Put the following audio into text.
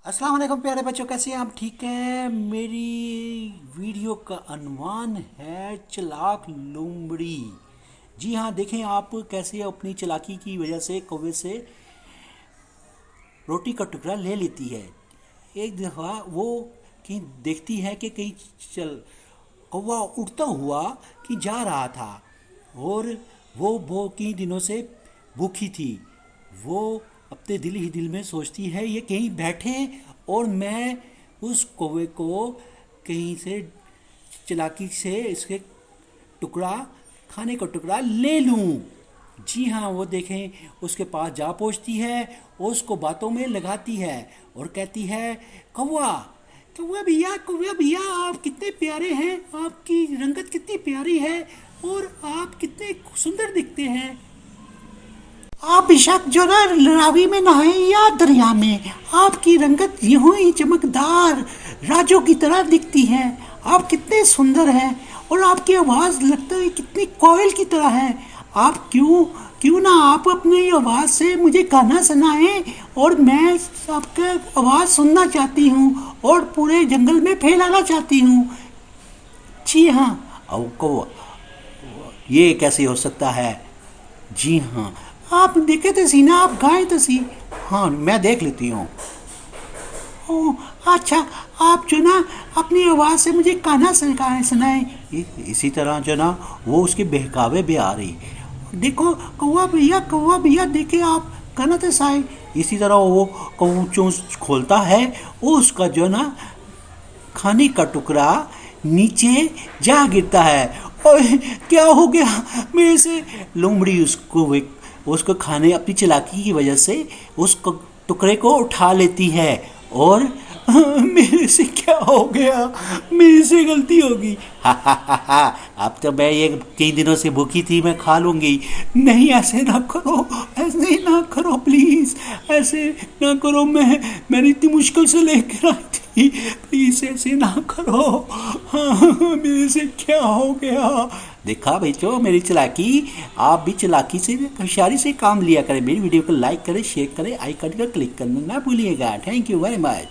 अस्सलाम वालेकुम प्यारे बच्चों, कैसे हैं आप? ठीक हैं। मेरी वीडियो का अनुमान है चालाक लोमड़ी। जी हाँ, देखें आप कैसे अपनी चालाकी की वजह से कौवे से रोटी का टुकड़ा ले लेती है। एक दफ़ा वो कहीं देखती है कि कहीं चल कौवा उड़ता हुआ कि जा रहा था और वो कई दिनों से भूखी थी। वो अपने दिल ही दिल में सोचती है ये कहीं बैठे और मैं उस कौवे को कहीं से चालाकी से इसके टुकड़ा खाने का टुकड़ा ले लूं। जी हाँ, वो देखें उसके पास जा पहुंचती है और उसको बातों में लगाती है और कहती है, कौवा कौवा भैया आप कितने प्यारे हैं, आपकी रंगत कितनी प्यारी है और आप कितने सुंदर दिखते हैं। आप बेशक जो ना रावी में नहाए या दरिया में, आपकी रंगत यूं ही चमकदार राजों की तरह दिखती है। आप कितने सुंदर हैं और आपकी आवाज़ लगता है कितनी कोयल की तरह है। आप क्यों क्यों ना आप अपनी आवाज़ से मुझे गाना सुनाएं और मैं आपका आवाज़ सुनना चाहती हूँ और पूरे जंगल में फैलाना चाहती हूँ। जी हाँ। अब कौवा, ये कैसे हो सकता है? जी हाँ, आप देखे तो सी ना, आप गाएं तो सी। हाँ, मैं देख लेती हूँ। ओह अच्छा, आप जो ना अपनी आवाज़ से मुझे गाना सुनाएं। इसी तरह जो ना वो उसके बहकावे भी आ रही। देखो कौवा भैया देखे आप गाना तो साए। इसी तरह वो कौवा चोंच खोलता है, वो उसका जो ना खाने का टुकड़ा नीचे जा गिरता है। ओए क्या हो गया मेरे से? लोमड़ी उसको खाने अपनी चालाकी की वजह से उस टुकड़े को उठा लेती है और मेरे से क्या हो गया, मेरे से गलती होगी। हा हा हा हा, अब तो मैं ये कई दिनों से भूखी थी, मैं खा लूँगी। नहीं ऐसे ना करो, ऐसे ना करो प्लीज़, ऐसे ना करो। मैंने इतनी मुश्किल से लेकर आई थी, प्लीज़ ऐसे ना करो। हाँ, मेरे से क्या हो गया? देखा बच्चों मेरी चालाकी। आप भी चालाकी से होशियारी से काम लिया करें। मेरी वीडियो को लाइक करें, शेयर करें, आइकन पर क्लिक करना ना भूलिएगा। Thank you very much.